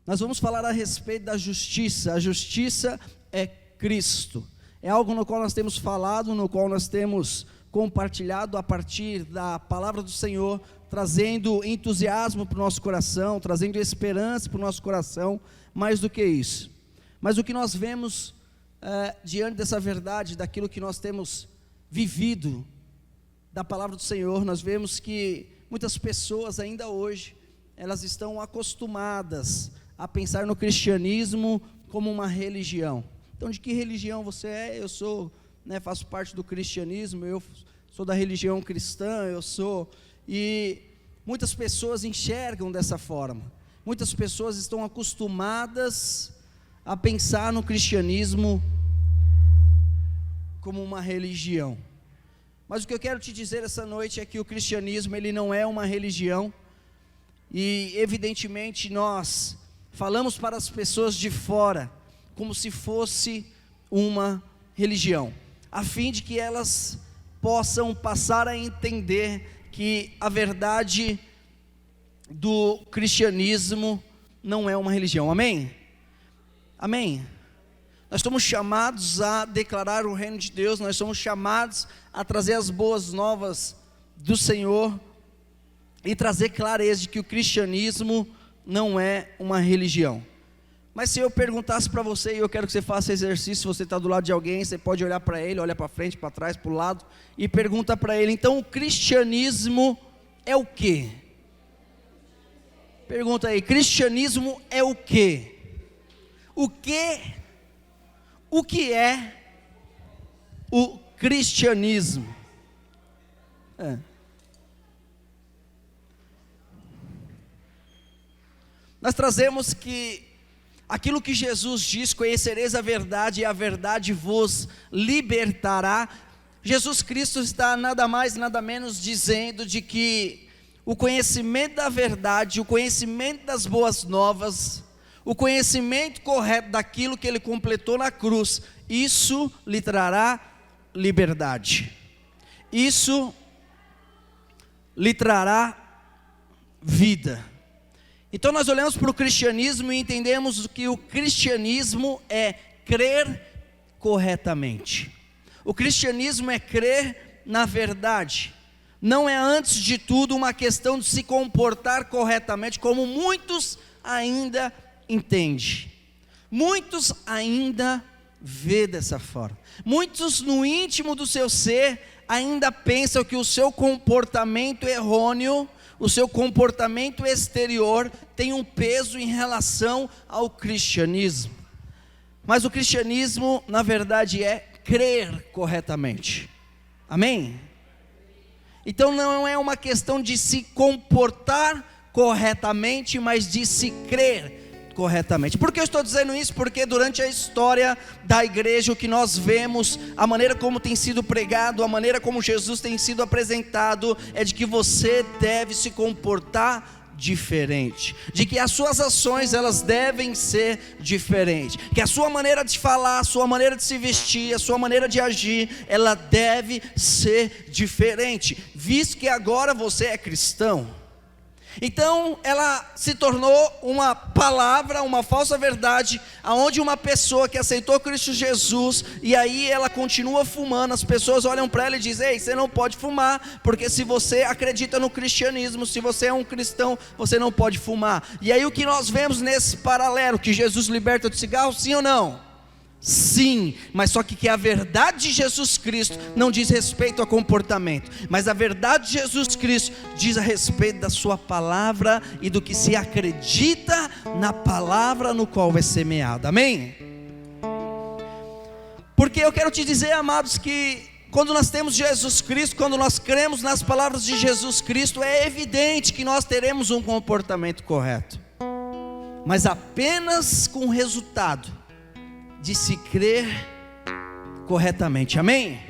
Nós vamos falar a respeito da justiça. A justiça é Cristo. É algo no qual nós temos falado, no qual nós temos compartilhado a partir da palavra do Senhor, trazendo entusiasmo para o nosso coração, trazendo esperança para o nosso coração. Mais do que isso, mas o que nós vemos diante dessa verdade, daquilo que nós temos vivido da palavra do Senhor, nós vemos que muitas pessoas ainda hoje, elas estão acostumadas a pensar no cristianismo como uma religião. Então, de que religião você é? Eu sou, faço parte do cristianismo, eu sou da religião cristã, e muitas pessoas enxergam dessa forma. Muitas pessoas estão acostumadas a pensar no cristianismo como uma religião. Mas o que eu quero te dizer essa noite é que o cristianismo, ele não é uma religião. E evidentemente nós falamos para as pessoas de fora como se fosse uma religião, a fim de que elas possam passar a entender que a verdade do cristianismo não é uma religião. Amém? Amém? Nós somos chamados a declarar o reino de Deus, nós somos chamados a trazer as boas novas do Senhor e trazer clareza de que o cristianismo não é uma religião. Mas se eu perguntasse para você, e eu quero que você faça exercício, se você está do lado de alguém, você pode olhar para ele, olha para frente, para trás, para o lado, e pergunta para ele, então o cristianismo é o quê? Pergunta aí, cristianismo é o quê? O que é o cristianismo? Nós trazemos que aquilo que Jesus diz, conhecereis a verdade e a verdade vos libertará. Jesus Cristo está nada mais, nada menos dizendo de que o conhecimento da verdade, o conhecimento das boas novas, o conhecimento correto daquilo que Ele completou na cruz, isso lhe trará liberdade, isso lhe trará vida. Então nós olhamos para o cristianismo e entendemos que o cristianismo é crer corretamente. O cristianismo é crer na verdade. Não é antes de tudo uma questão de se comportar corretamente, como muitos ainda entendem. Muitos ainda vê dessa forma. Muitos no íntimo do seu ser ainda pensam que o seu comportamento errôneo, o seu comportamento exterior tem um peso em relação ao cristianismo. Mas o cristianismo, na verdade, é crer corretamente. Amém? Então não é uma questão de se comportar corretamente, mas de se crer corretamente. Por que eu estou dizendo isso? Porque durante a história da igreja, o que nós vemos, a maneira como tem sido pregado, a maneira como Jesus tem sido apresentado, é de que você deve se comportar diferente, de que as suas ações elas devem ser diferentes, que a sua maneira de falar, a sua maneira de se vestir, a sua maneira de agir, ela deve ser diferente, visto que agora você é cristão. Então ela se tornou uma palavra, uma falsa verdade, aonde uma pessoa que aceitou Cristo Jesus, e aí ela continua fumando, as pessoas olham para ela e dizem, ei, você não pode fumar, porque se você acredita no cristianismo, se você é um cristão, você não pode fumar. E aí o que nós vemos nesse paralelo, que Jesus liberta do cigarro, sim ou não? Sim, mas só que a verdade de Jesus Cristo não diz respeito a comportamento, mas a verdade de Jesus Cristo diz a respeito da sua palavra e do que se acredita na palavra no qual vai semeada. Amém? Porque eu quero te dizer, amados, que quando nós temos Jesus Cristo, quando nós cremos nas palavras de Jesus Cristo, é evidente que nós teremos um comportamento correto, mas apenas com o resultado de se crer corretamente. Amém?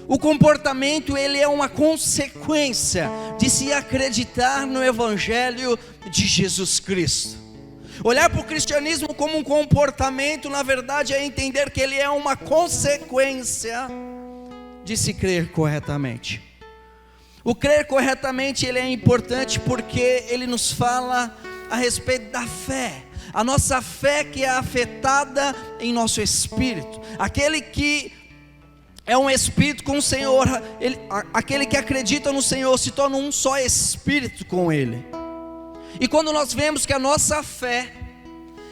O comportamento, ele é uma consequência de se acreditar no Evangelho de Jesus Cristo. Olhar para o cristianismo como um comportamento, na verdade, é entender que ele é uma consequência de se crer corretamente. O crer corretamente, ele é importante porque ele nos fala a respeito da fé. A nossa fé que é afetada em nosso espírito. Aquele que é um espírito com o Senhor, aquele que acredita no Senhor se torna um só espírito com Ele. E quando nós vemos que a nossa fé,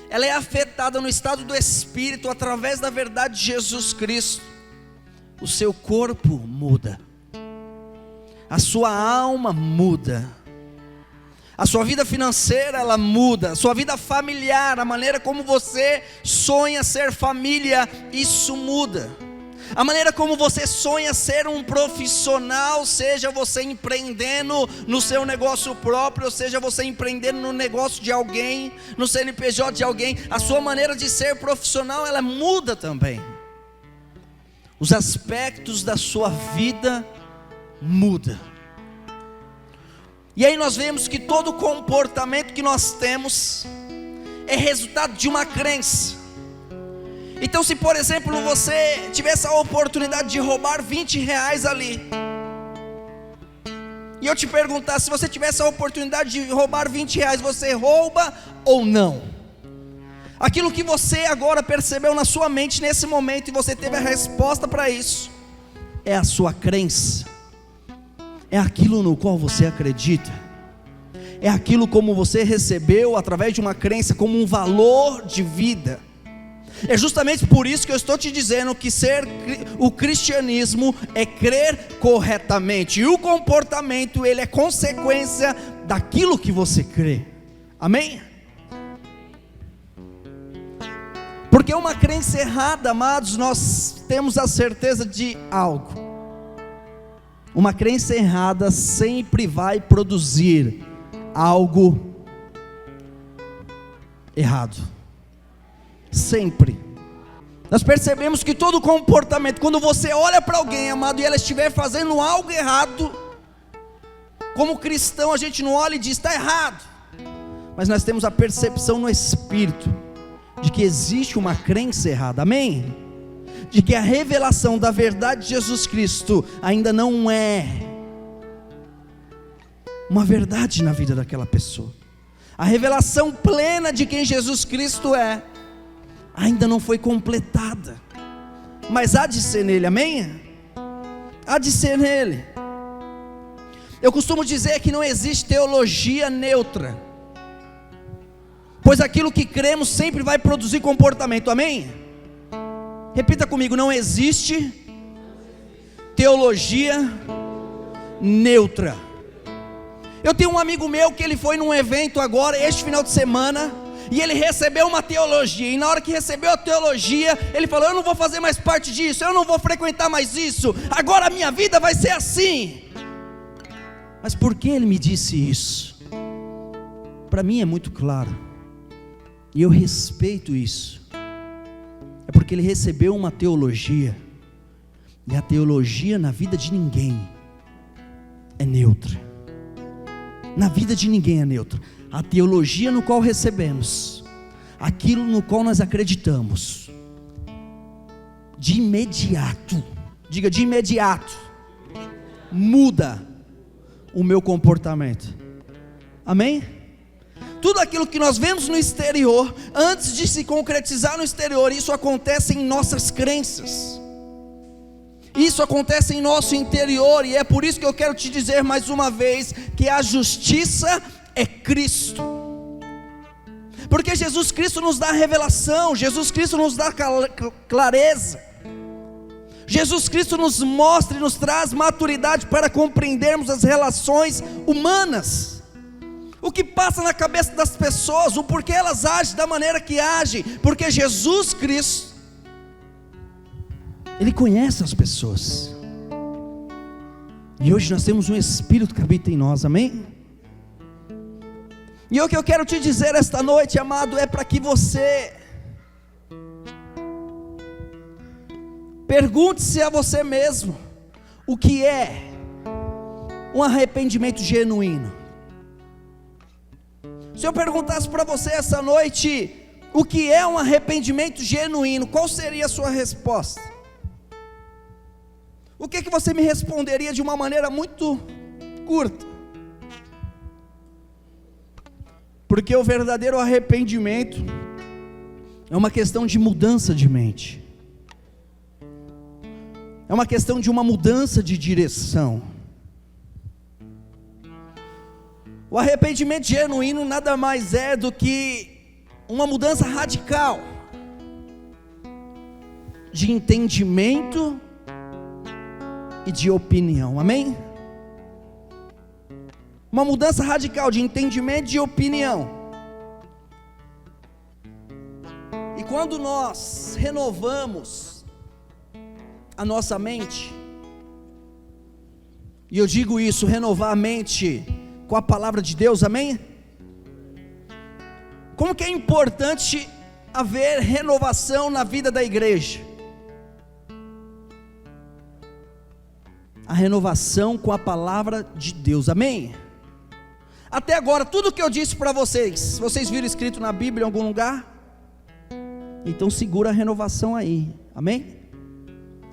ela é afetada no estado do espírito, através da verdade de Jesus Cristo, o seu corpo muda, a sua alma muda, a sua vida financeira ela muda, a sua vida familiar, a maneira como você sonha ser família, isso muda. A maneira como você sonha ser um profissional, seja você empreendendo no seu negócio próprio, ou seja você empreendendo no negócio de alguém, no CNPJ de alguém, a sua maneira de ser profissional, ela muda também. Os aspectos da sua vida mudam. E aí nós vemos que todo comportamento que nós temos é resultado de uma crença. Então se por exemplo você tivesse a oportunidade de roubar R$20 ali, e eu te perguntar, se você tivesse a oportunidade de roubar R$20, você rouba ou não? Aquilo que você agora percebeu na sua mente nesse momento, e você teve a resposta para isso, é a sua crença, é aquilo no qual você acredita, é aquilo como você recebeu através de uma crença como um valor de vida. É justamente por isso que eu estou te dizendo que o cristianismo é crer corretamente, e o comportamento ele é consequência daquilo que você crê. Amém? Porque uma crença errada, amados, nós temos a certeza de algo: uma crença errada sempre vai produzir algo errado. Sempre. Nós percebemos que todo comportamento, quando você olha para alguém, amado, e ela estiver fazendo algo errado, como cristão a gente não olha e diz, está errado, mas nós temos a percepção no espírito, de que existe uma crença errada, amém? De que a revelação da verdade de Jesus Cristo ainda não é uma verdade na vida daquela pessoa. A revelação plena de quem Jesus Cristo é ainda não foi completada, mas há de ser nele, amém? Há de ser nele. Eu costumo dizer que não existe teologia neutra, pois aquilo que cremos sempre vai produzir comportamento, amém? Repita comigo, não existe teologia neutra. Eu tenho um amigo meu que ele foi num evento agora, este final de semana, e ele recebeu uma teologia, e na hora que recebeu a teologia, ele falou, eu não vou fazer mais parte disso, eu não vou frequentar mais isso, agora a minha vida vai ser assim. Mas por que ele me disse isso? Para mim é muito claro, e eu respeito isso. É porque ele recebeu uma teologia, e a teologia na vida de ninguém é neutra. Na vida de ninguém é neutra. A teologia no qual recebemos, aquilo no qual nós acreditamos, de imediato, diga de imediato, muda o meu comportamento, amém? Tudo aquilo que nós vemos no exterior, antes de se concretizar no exterior, isso acontece em nossas crenças, isso acontece em nosso interior, e é por isso que eu quero te dizer mais uma vez, que a justiça é Cristo, porque Jesus Cristo nos dá revelação, Jesus Cristo nos dá clareza, Jesus Cristo nos mostra e nos traz maturidade para compreendermos as relações humanas, o que passa na cabeça das pessoas, o porquê elas agem da maneira que agem, porque Jesus Cristo, Ele conhece as pessoas, e hoje nós temos um Espírito que habita em nós, amém? E o que eu quero te dizer esta noite, amado, é para que você pergunte-se a você mesmo, o que é um arrependimento genuíno? Se eu perguntasse para você essa noite, o que é um arrependimento genuíno, qual seria a sua resposta? O que você me responderia de uma maneira muito curta? Porque o verdadeiro arrependimento é uma questão de mudança de mente, é uma questão de uma mudança de direção. O arrependimento genuíno nada mais é do que uma mudança radical de entendimento e de opinião, amém? Uma mudança radical de entendimento e de opinião. E quando nós renovamos a nossa mente, e eu digo isso, renovar a mente com a palavra de Deus, amém? Como que é importante haver renovação na vida da igreja? A renovação com a palavra de Deus, amém? Até agora, tudo que eu disse para vocês, vocês viram escrito na Bíblia em algum lugar? Então segura a renovação aí, amém?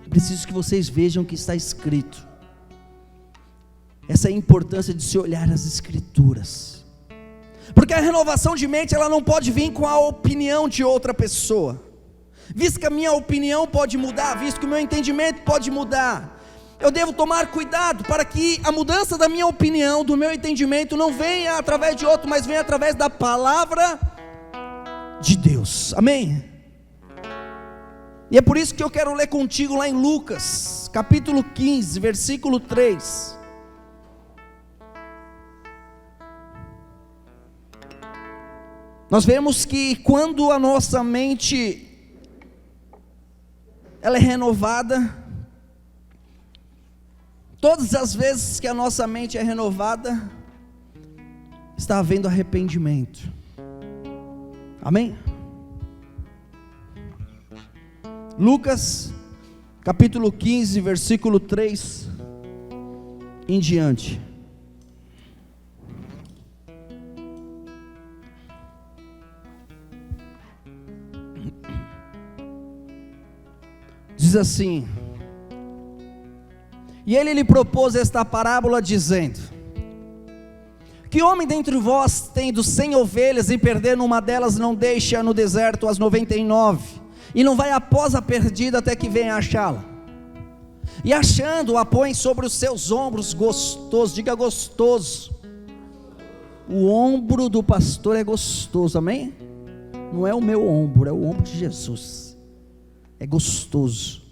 Preciso que vocês vejam o que está escrito. Essa é a importância de se olhar as escrituras, porque a renovação de mente, ela não pode vir com a opinião de outra pessoa, visto que a minha opinião pode mudar, visto que o meu entendimento pode mudar. Eu devo tomar cuidado para que a mudança da minha opinião, do meu entendimento, não venha através de outro, mas venha através da palavra de Deus, amém? E é por isso que eu quero ler contigo lá em Lucas, capítulo 15, versículo 3. Nós vemos que quando a nossa mente ela é renovada, todas as vezes que a nossa mente é renovada, está havendo arrependimento, amém? Lucas, capítulo 15, versículo 3 em diante. Diz assim: e ele lhe propôs esta parábola, dizendo: que homem dentre vós, tendo 100 ovelhas, e perdendo uma delas, não deixa no deserto as 99, e não vai após a perdida até que venha achá-la? E achando-a, põe sobre os seus ombros, gostoso, diga gostoso. O ombro do pastor é gostoso, amém? Não é o meu ombro, é o ombro de Jesus, é gostoso.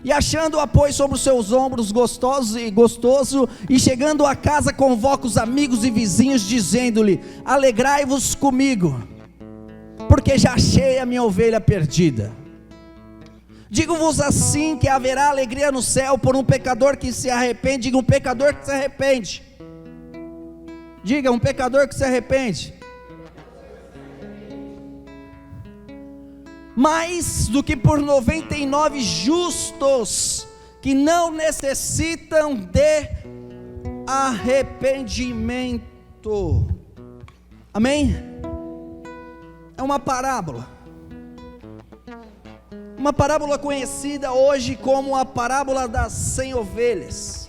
E achando-a, põe sobre os seus ombros, gostoso, e chegando a casa, convoca os amigos e vizinhos, dizendo-lhe: alegrai-vos comigo, porque já achei a minha ovelha perdida. Digo-vos assim, que haverá alegria no céu por um pecador que se arrepende. Diga, um pecador que se arrepende. Diga, um pecador que se arrepende. Mais do que por 99 justos, que não necessitam de arrependimento, amém? É uma parábola conhecida hoje como a parábola das 100 ovelhas,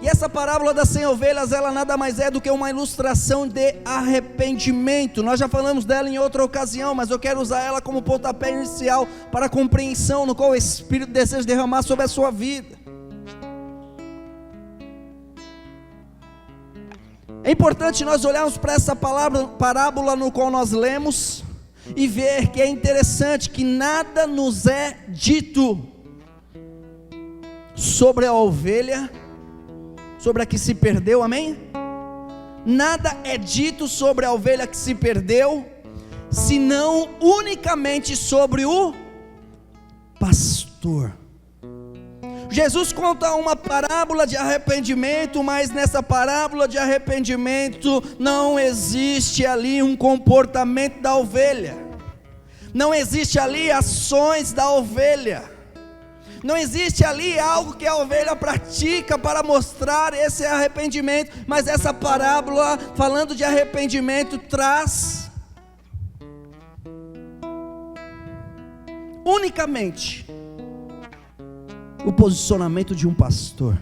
e essa parábola das 100 ovelhas, ela nada mais é do que uma ilustração de arrependimento. Nós já falamos dela em outra ocasião, mas eu quero usar ela como pontapé inicial para a compreensão no qual o Espírito deseja derramar sobre a sua vida. É importante nós olharmos para essa parábola no qual nós lemos e ver que é interessante que nada nos é dito sobre a ovelha, sobre a que se perdeu, amém? Nada é dito sobre a ovelha que se perdeu, senão unicamente sobre o pastor. Jesus conta uma parábola de arrependimento, mas nessa parábola de arrependimento não existe ali um comportamento da ovelha, não existe ali ações da ovelha, não existe ali algo que a ovelha pratica para mostrar esse arrependimento. Mas essa parábola, falando de arrependimento, traz unicamente o posicionamento de um pastor,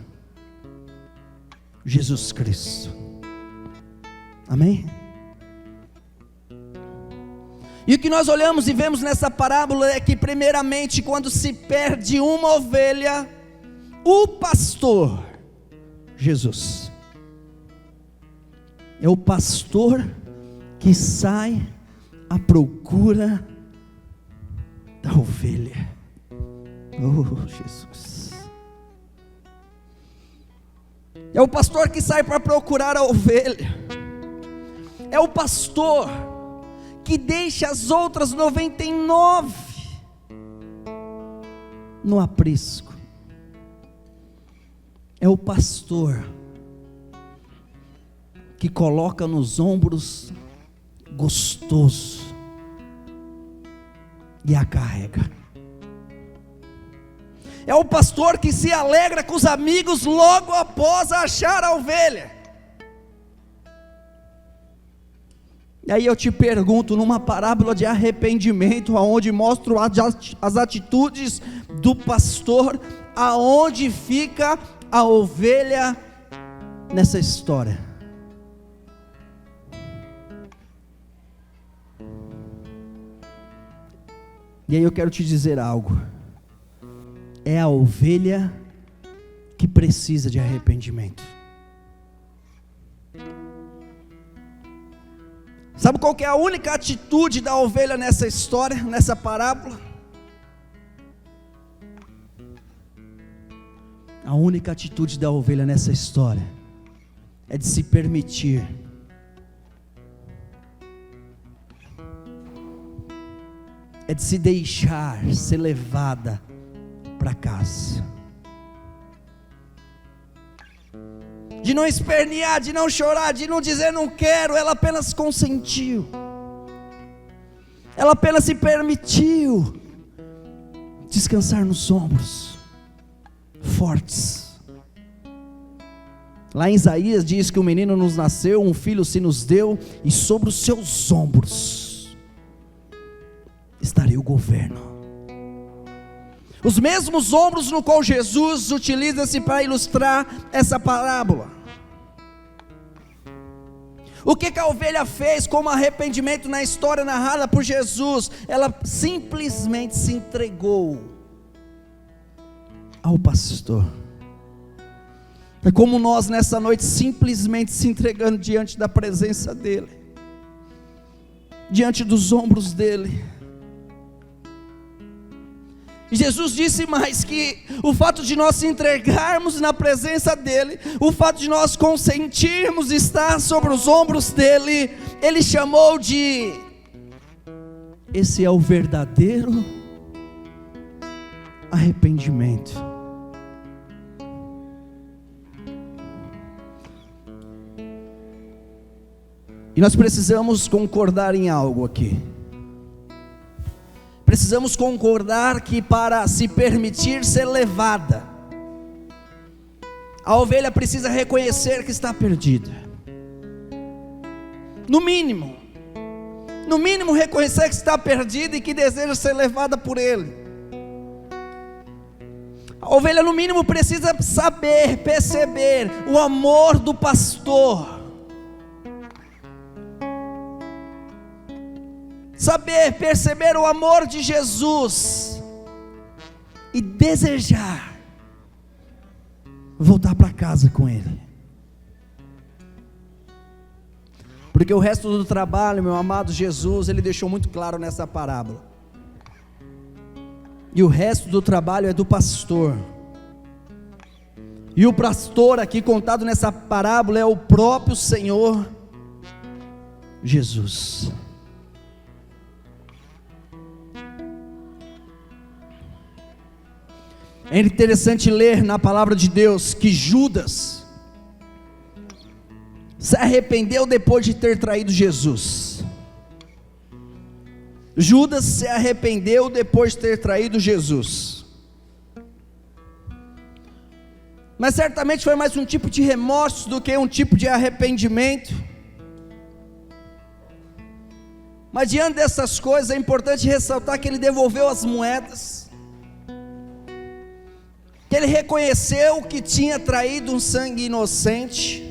Jesus Cristo. Amém? E o que nós olhamos e vemos nessa parábola é que, primeiramente, quando se perde uma ovelha, o pastor, Jesus, é o pastor que sai à procura da ovelha. Oh, Jesus! É o pastor que sai para procurar a ovelha. É o pastor que deixa as outras 99 no aprisco. É o pastor que coloca nos ombros gostoso e a carrega. É o pastor que se alegra com os amigos logo após achar a ovelha. E aí eu te pergunto, numa parábola de arrependimento, aonde mostro as atitudes do pastor, aonde fica a ovelha nessa história? E aí eu quero te dizer algo: é a ovelha que precisa de arrependimento. Sabe qual que é a única atitude da ovelha nessa história, nessa parábola? A única atitude da ovelha nessa história é de se permitir é de se deixar ser levada para casa, de não espernear, de não chorar, de não dizer não quero. Ela apenas consentiu, ela apenas se permitiu descansar nos ombros fortes. Lá em Isaías diz que o menino nos nasceu, um filho se nos deu, e sobre os seus ombros estaria o governo. Os mesmos ombros no qual Jesus utiliza-se para ilustrar essa parábola. O que a ovelha fez como arrependimento na história narrada por Jesus? Ela simplesmente se entregou ao pastor. É como nós nessa noite, simplesmente se entregando diante da presença dEle, diante dos ombros dEle. E Jesus disse mais que o fato de nós se entregarmos na presença dEle, o fato de nós consentirmos estar sobre os ombros dEle, Ele chamou de: esse é o verdadeiro arrependimento. E nós precisamos concordar em algo aqui. Precisamos concordar que para se permitir ser levada, a ovelha precisa reconhecer que está perdida. No mínimo reconhecer que está perdida e que deseja ser levada por Ele. A ovelha no mínimo precisa saber, perceber o amor do pastor, saber, perceber o amor de Jesus e desejar voltar para casa com Ele. Porque o resto do trabalho, meu amado Jesus, Ele deixou muito claro nessa parábola. E o resto do trabalho é do pastor. E o pastor aqui contado nessa parábola é o próprio Senhor Jesus. É interessante ler na palavra de Deus que Judas se arrependeu depois de ter traído Jesus. Judas se arrependeu depois de ter traído Jesus. Mas certamente foi mais um tipo de remorso do que um tipo de arrependimento. Mas diante dessas coisas é importante ressaltar que ele devolveu as moedas, que ele reconheceu que tinha traído um sangue inocente,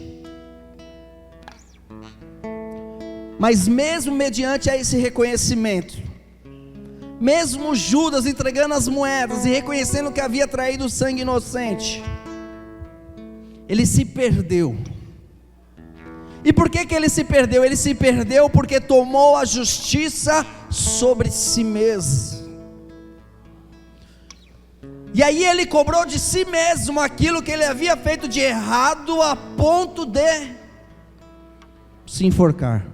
Mas mesmo mediante a esse reconhecimento, mesmo Judas entregando as moedas e reconhecendo que havia traído sangue inocente, ele se perdeu. E por que ele se perdeu? Ele se perdeu porque tomou a justiça sobre si mesmo. E aí ele cobrou de si mesmo aquilo que ele havia feito de errado, a ponto de se enforcar.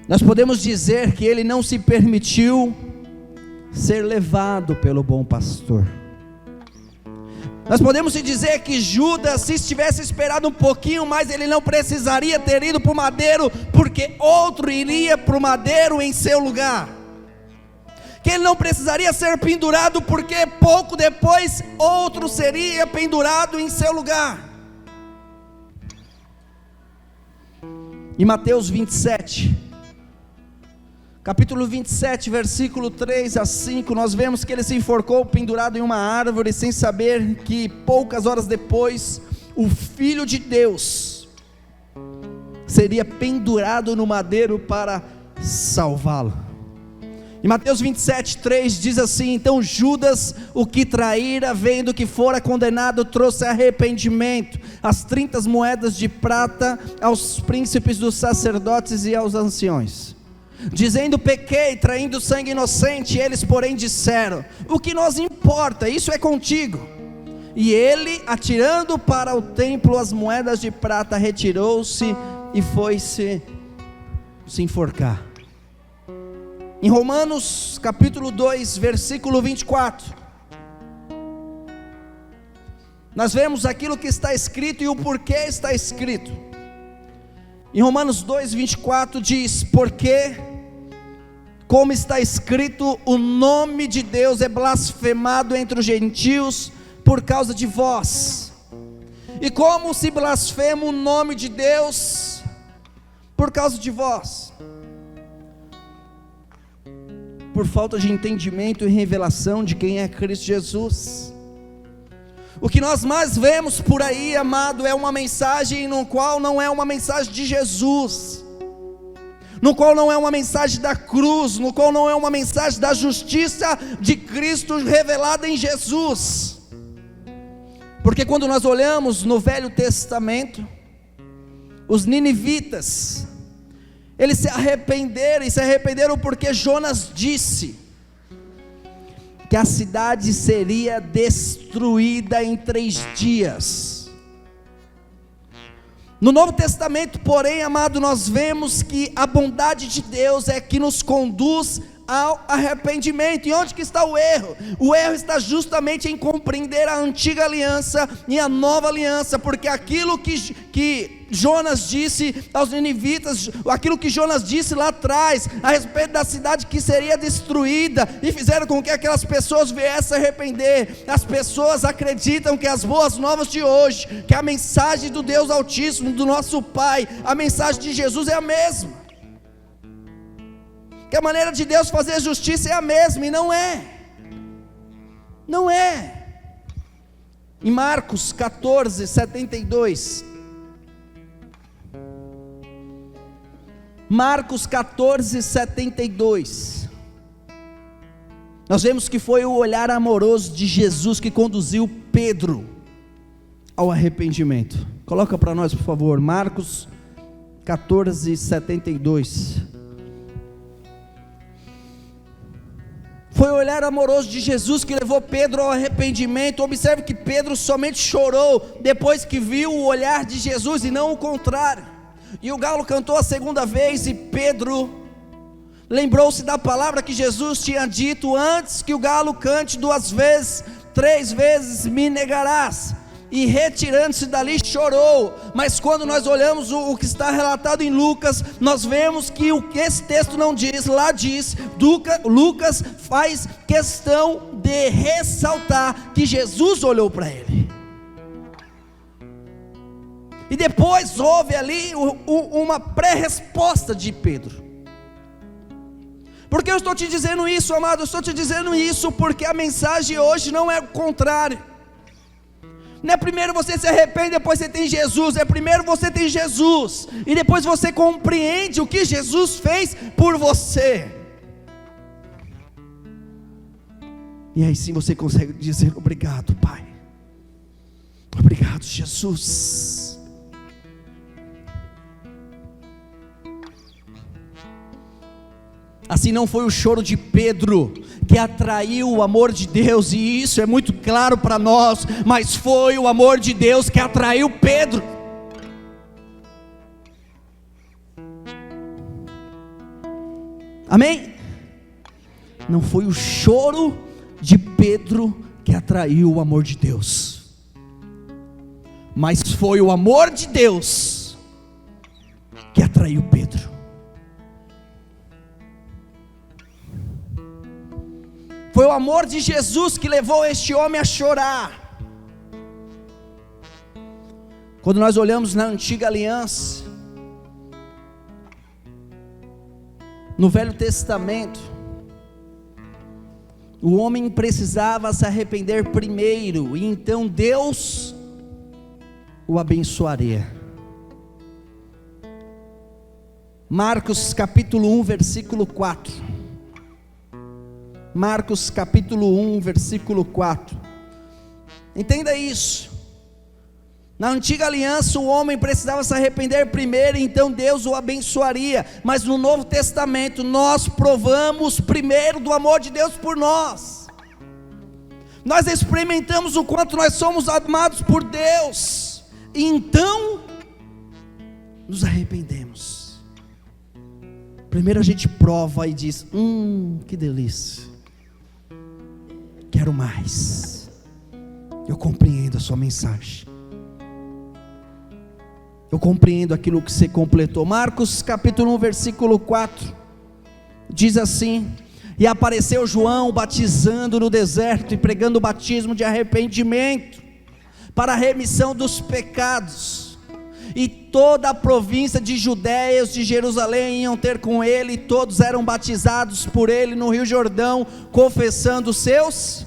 Nós podemos dizer que ele não se permitiu ser levado pelo bom pastor. Nós podemos dizer que Judas, se tivesse esperado um pouquinho mais, ele não precisaria ter ido para o madeiro, porque outro iria para o madeiro em seu lugar. Que ele não precisaria ser pendurado, porque pouco depois outro seria pendurado em seu lugar. Em Mateus 27, capítulo 27, versículo 3 a 5, nós vemos que ele se enforcou pendurado em uma árvore, sem saber que poucas horas depois, o Filho de Deus seria pendurado no madeiro para salvá-lo. Em Mateus 27, 3 diz assim: então Judas, o que traíra, vendo que fora condenado, trouxe arrependimento, as 30 moedas de prata aos príncipes dos sacerdotes e aos anciões, dizendo: pequei, traindo sangue inocente. Eles porém disseram: o que nos importa, isso é contigo. E ele, atirando para o templo as moedas de prata, retirou-se e foi-se enforcar. Em Romanos capítulo 2, versículo 24, nós vemos aquilo que está escrito e o porquê está escrito. Em Romanos 2, 24 diz: porque, como está escrito, o nome de Deus é blasfemado entre os gentios por causa de vós. E como se blasfema o nome de Deus por causa de vós? Por falta de entendimento e revelação de quem é Cristo Jesus. O que nós mais vemos por aí, amado, é uma mensagem no qual não é uma mensagem de Jesus, no qual não é uma mensagem da cruz, no qual não é uma mensagem da justiça de Cristo revelada em Jesus. Porque quando nós olhamos no Velho Testamento, os ninivitas, eles se arrependeram porque Jonas disse que a cidade seria destruída em 3 dias. No Novo Testamento, porém, amado, nós vemos que a bondade de Deus é que nos conduz ao arrependimento. E onde que está o erro? O erro está justamente em compreender a antiga aliança e a nova aliança, porque aquilo que Jonas disse aos ninivitas, aquilo que Jonas disse lá atrás, a respeito da cidade que seria destruída, e fizeram com que aquelas pessoas viessem a arrepender. As pessoas acreditam que as boas novas de hoje, que a mensagem do Deus Altíssimo, do nosso Pai, a mensagem de Jesus é a mesma, que a maneira de Deus fazer justiça é a mesma, e não é. Em Marcos 14, 72, Marcos 14, 72, nós vemos que foi o olhar amoroso de Jesus que conduziu Pedro ao arrependimento. Coloca para nós, por favor, Marcos 14, 72. Foi o olhar amoroso de Jesus que levou Pedro ao arrependimento. Observe que Pedro somente chorou depois que viu o olhar de Jesus, e não o contrário. E o galo cantou a segunda vez, e Pedro lembrou-se da palavra que Jesus tinha dito: antes que o galo cante 2 vezes, 3 vezes me negarás. E retirando-se dali chorou. Mas quando nós olhamos o que está relatado em Lucas, nós vemos que o que esse texto não diz, lá diz, Lucas faz questão de ressaltar que Jesus olhou para ele. E depois houve ali uma pré-resposta de Pedro. Por que eu estou te dizendo isso, amado? Eu estou te dizendo isso porque a mensagem hoje não é o contrário. Não é primeiro você se arrepende, depois você tem Jesus. É primeiro você tem Jesus, e depois você compreende o que Jesus fez por você. E aí sim você consegue dizer: obrigado, Pai. Obrigado, Jesus. Assim não foi o choro de Pedro que atraiu o amor de Deus, e isso é muito claro para nós, mas foi o amor de Deus que atraiu Pedro. Amém? Não foi o choro de Pedro que atraiu o amor de Deus, mas foi o amor de Deus que atraiu Pedro. Foi o amor de Jesus que levou este homem a chorar. Quando nós olhamos na antiga aliança, no Velho Testamento, o homem precisava se arrepender primeiro, e então Deus o abençoaria. Marcos capítulo 1, versículo 4. Marcos capítulo 1, versículo 4. Entenda isso. Na antiga aliança o homem precisava se arrepender primeiro, então Deus o abençoaria. Mas no Novo Testamento nós provamos primeiro do amor de Deus por nós. Nós experimentamos o quanto nós somos amados por Deus, e então nos arrependemos. Primeiro a gente prova e diz: que delícia, quero mais. Eu compreendo a sua mensagem, eu compreendo aquilo que você completou. Marcos capítulo 1, versículo 4, diz assim: e apareceu João batizando no deserto e pregando o batismo de arrependimento para a remissão dos pecados, e toda a província de Judéia e os de Jerusalém iam ter com ele, e todos eram batizados por ele no Rio Jordão, confessando os seus.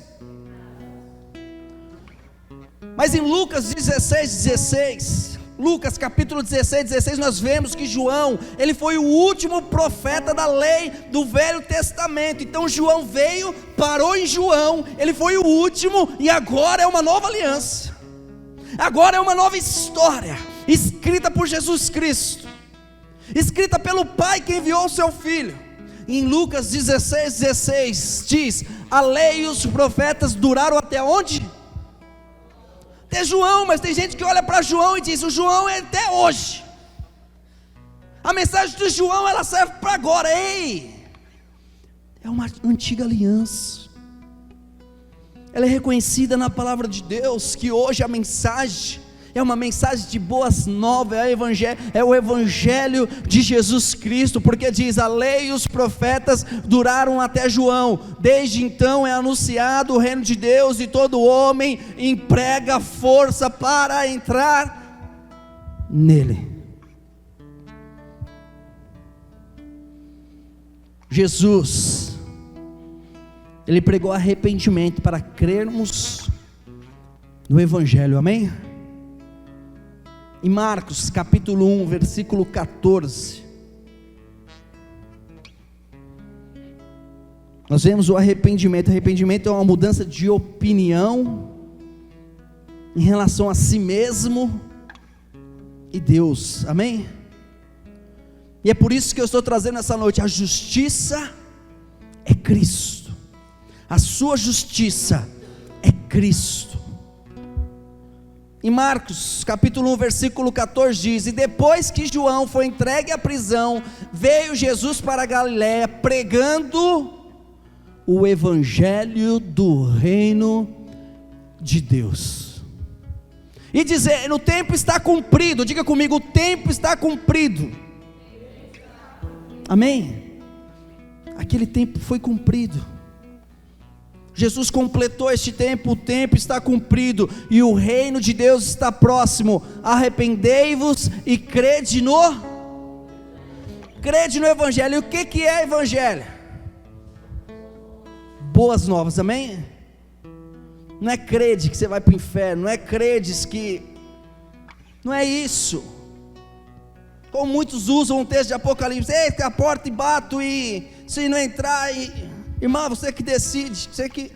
Mas em Lucas 16, Lucas capítulo 16, nós vemos que João, ele foi o último profeta da lei do Velho Testamento. Então João veio, parou em João, ele foi o último, e agora é uma nova aliança, agora é uma nova história, escrita por Jesus Cristo, escrita pelo Pai que enviou o seu Filho. Em Lucas 16 diz: a lei e os profetas duraram até onde? Até João. Mas tem gente que olha para João e diz: o João é até hoje, a mensagem de João ela serve para agora. Ei, é uma antiga aliança, ela é reconhecida na palavra de Deus, que hoje a mensagem é uma mensagem de boas novas, é o evangelho de Jesus Cristo, porque diz: a lei e os profetas duraram até João, desde então é anunciado o reino de Deus, e todo homem emprega força para entrar nele. Jesus, ele pregou arrependimento para crermos no evangelho, amém? Em Marcos capítulo 1, versículo 14, nós vemos o arrependimento. Arrependimento é uma mudança de opinião em relação a si mesmo e Deus, amém? E é por isso que eu estou trazendo essa noite: a justiça é Cristo, a sua justiça é Cristo. Em Marcos capítulo 1, versículo 14 diz: e depois que João foi entregue à prisão, veio Jesus para a Galiléia, pregando o evangelho do reino de Deus, e dizendo: o tempo está cumprido. Diga comigo: o tempo está cumprido. Amém? Aquele tempo foi cumprido. Jesus completou este tempo, o tempo está cumprido, e o reino de Deus está próximo. Arrependei-vos e crede no evangelho. E o que é evangelho? Boas novas, amém? não é crede que você vai para o inferno, não é credes que, não é isso. Como muitos usam um texto de Apocalipse, eita, a porta e bato, e se não entrar, irmão, você que decide, você que...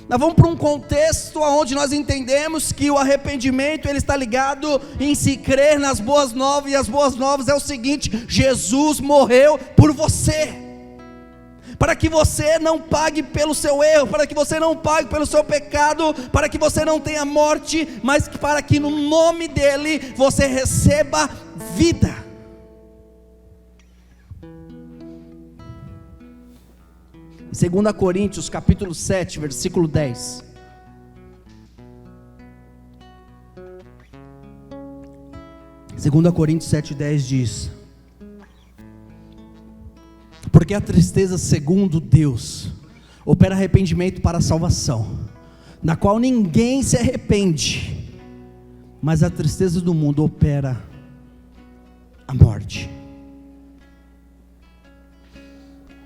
Nós vamos para um contexto onde nós entendemos que o arrependimento ele está ligado em se crer nas boas novas, e as boas novas é o seguinte: Jesus morreu por você, para que você não pague pelo seu erro, para que você não pague pelo seu pecado, para que você não tenha morte, mas para que no nome dele você receba vida. Em 2 Coríntios capítulo 7, versículo 10. Segunda Coríntios 7:10 diz: porque a tristeza segundo Deus opera arrependimento para a salvação, na qual ninguém se arrepende, mas a tristeza do mundo opera a morte.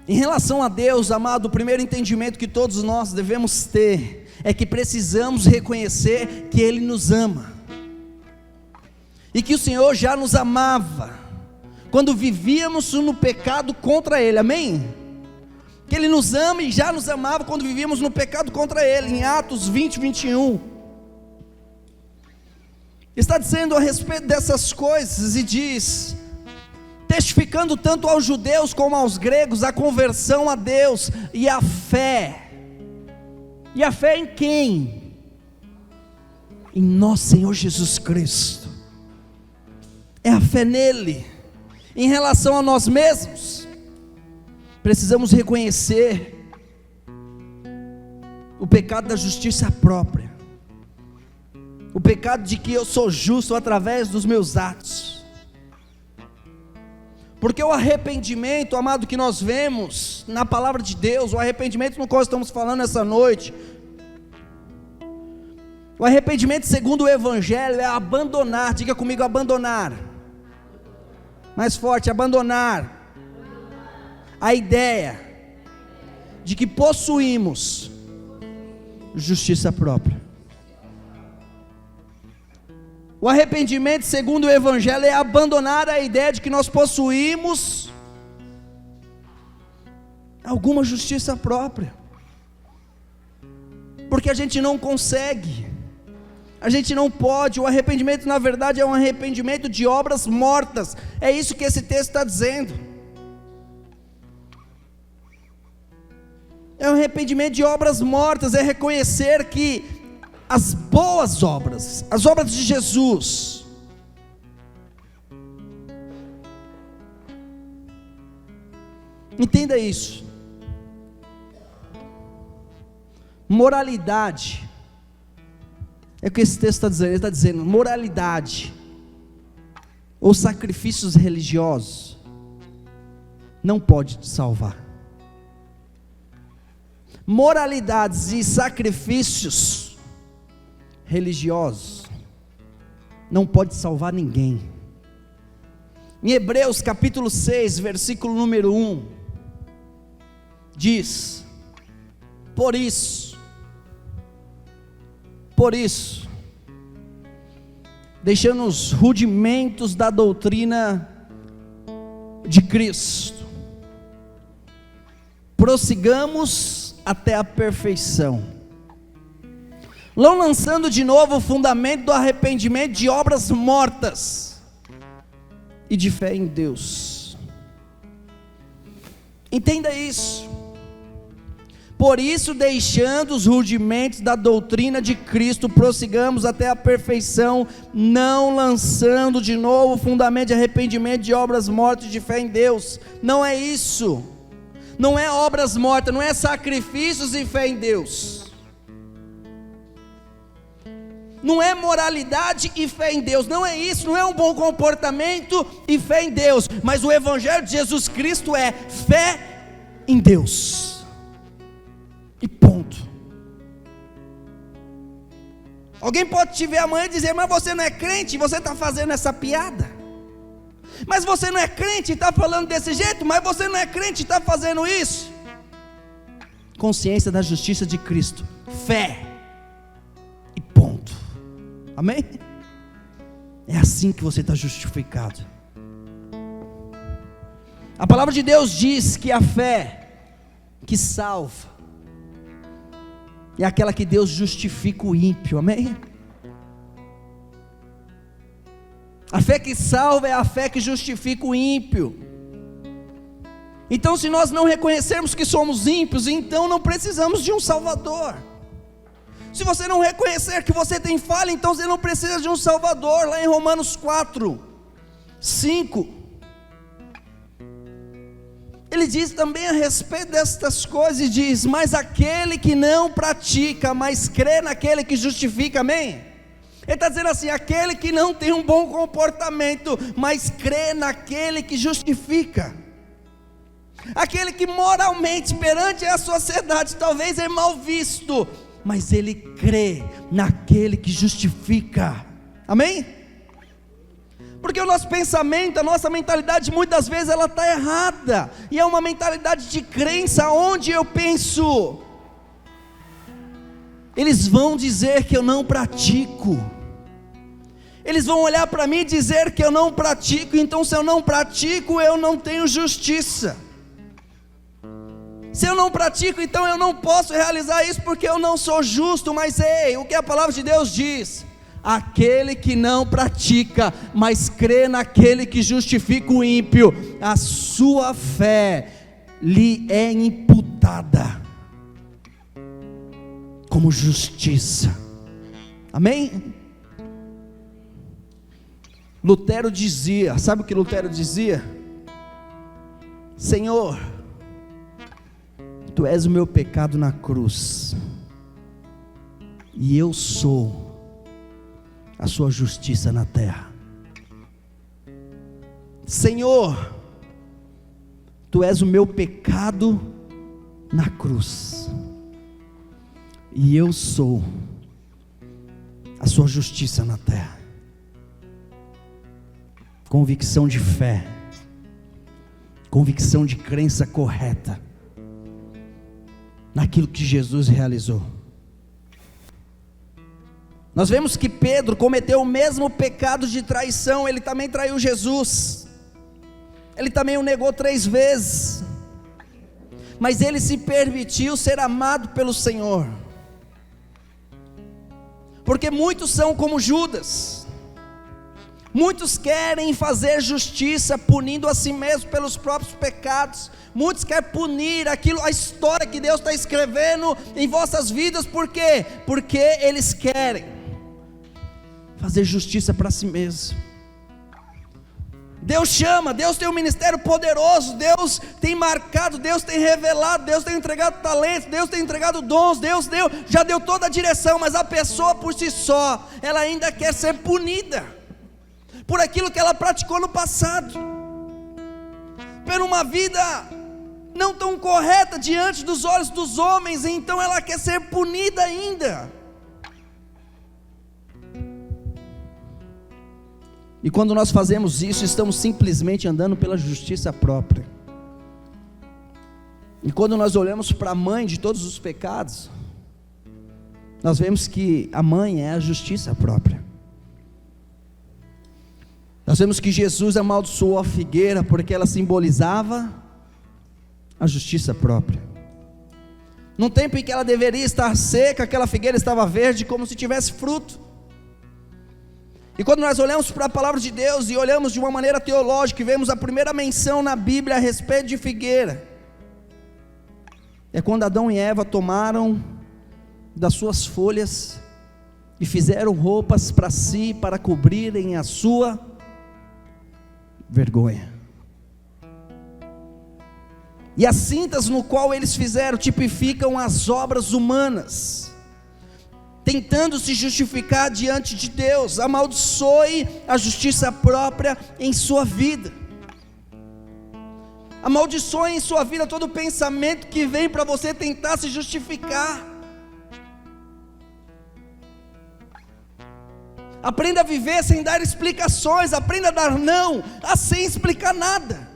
Em relação a Deus, amado, o primeiro entendimento que todos nós devemos ter é que precisamos reconhecer que Ele nos ama, e que o Senhor já nos amava quando vivíamos no pecado contra Ele, amém? Que Ele nos ama e já nos amava quando vivíamos no pecado contra Ele. Em Atos 20, 21 está dizendo a respeito dessas coisas, e diz: testificando tanto aos judeus como aos gregos a conversão a Deus e a fé. E a fé em quem? Em nosso Senhor Jesus Cristo. É a fé nele. Em relação a nós mesmos, precisamos reconhecer o pecado da justiça própria, o pecado de que eu sou justo através dos meus atos. Porque o arrependimento, amado, que nós vemos na palavra de Deus, o arrependimento no qual estamos falando essa noite, o arrependimento segundo o Evangelho é abandonar, diga comigo, abandonar, mais forte, abandonar a ideia de que possuímos justiça própria. O arrependimento segundo o Evangelho é abandonar a ideia de que nós possuímos alguma justiça própria, porque a gente não consegue, a gente não pode. O arrependimento na verdade é um arrependimento de obras mortas, é isso que esse texto está dizendo. É um arrependimento de obras mortas, é reconhecer que as boas obras, as obras de Jesus, entenda isso. Moralidade, é o que esse texto está dizendo. Ele está dizendo, moralidade ou sacrifícios religiosos não pode te salvar. Moralidades e sacrifícios religiosos não pode salvar ninguém. Em Hebreus capítulo 6, versículo número 1, diz: por isso, deixando os rudimentos da doutrina de Cristo, prossigamos até a perfeição, não lançando de novo o fundamento do arrependimento de obras mortas e de fé em Deus. Entenda isso. Por isso, deixando os rudimentos da doutrina de Cristo, prossigamos até a perfeição, não lançando de novo o fundamento de arrependimento de obras mortas e de fé em Deus. Não é isso, não é obras mortas, não é sacrifícios e fé em Deus, não é moralidade e fé em Deus, não é isso, não é um bom comportamento e fé em Deus, mas o Evangelho de Jesus Cristo é fé em Deus. E ponto. Alguém pode te ver amanhã e dizer: mas você não é crente, você está fazendo essa piada. Mas você não é crente e está falando desse jeito. Mas você não é crente e está fazendo isso. Consciência da justiça de Cristo, fé Amém? É assim que você está justificado. A palavra de Deus diz que a fé que salva é aquela que Deus justifica o ímpio. Amém? A fé que salva é a fé que justifica o ímpio. Então, se nós não reconhecermos que somos ímpios, então não precisamos de um Salvador. Se você não reconhecer que você tem falha, então você não precisa de um Salvador. Lá em Romanos 4, 5, ele diz também a respeito destas coisas, e diz: mas aquele que não pratica, mas crê naquele que justifica, amém? Ele está dizendo assim: aquele que não tem um bom comportamento, mas crê naquele que justifica, aquele que moralmente perante a sociedade talvez é mal visto, mas ele crê naquele que justifica, amém? Porque o nosso pensamento, a nossa mentalidade muitas vezes ela está errada, e é uma mentalidade de crença, onde eu penso, eles vão dizer que eu não pratico, eles vão olhar para mim e dizer que eu não pratico, então se eu não pratico, eu não tenho justiça. Se eu não pratico, então eu não posso realizar isso, porque eu não sou justo. Mas ei, o que a palavra de Deus diz? Aquele que não pratica, mas crê naquele que justifica o ímpio, a sua fé lhe é imputada como justiça, amém? Lutero dizia, sabe o que Lutero dizia? Senhor, Tu és o meu pecado na cruz, e eu sou a sua justiça na terra. Senhor, Tu és o meu pecado na cruz, e eu sou a sua justiça na terra. Convicção de fé, convicção de crença correta naquilo que Jesus realizou. Nós vemos que Pedro cometeu o mesmo pecado de traição. Ele também traiu Jesus, ele também o negou 3 vezes, mas ele se permitiu ser amado pelo Senhor, porque muitos são como Judas. Muitos querem fazer justiça, punindo a si mesmo pelos próprios pecados. Muitos querem punir aquilo, a história que Deus está escrevendo em vossas vidas. Por quê? Porque eles querem fazer justiça para si mesmo. Deus chama, Deus tem um ministério poderoso, Deus tem marcado, Deus tem revelado, Deus tem entregado talentos, Deus tem entregado dons, Deus já deu toda a direção, mas a pessoa por si só, ela ainda quer ser punida por aquilo que ela praticou no passado, por uma vida não tão correta diante dos olhos dos homens, então ela quer ser punida ainda. E quando nós fazemos isso, estamos simplesmente andando pela justiça própria. E quando nós olhamos para a mãe de todos os pecados, nós vemos que a mãe é a justiça própria. Nós vemos que Jesus amaldiçoou a figueira porque ela simbolizava a justiça própria. Num tempo em que ela deveria estar seca, aquela figueira estava verde como se tivesse fruto. E quando nós olhamos para a palavra de Deus e olhamos de uma maneira teológica e vemos a primeira menção na Bíblia a respeito de figueira, é quando Adão e Eva tomaram das suas folhas e fizeram roupas para si, para cobrirem a sua vergonha. E as cintas no qual eles fizeram tipificam as obras humanas, tentando se justificar diante de Deus. Amaldiçoe a justiça própria em sua vida. Amaldiçoe em sua vida todo pensamento que vem para você tentar se justificar. Aprenda a viver sem dar explicações. Aprenda a dar não, sem explicar nada,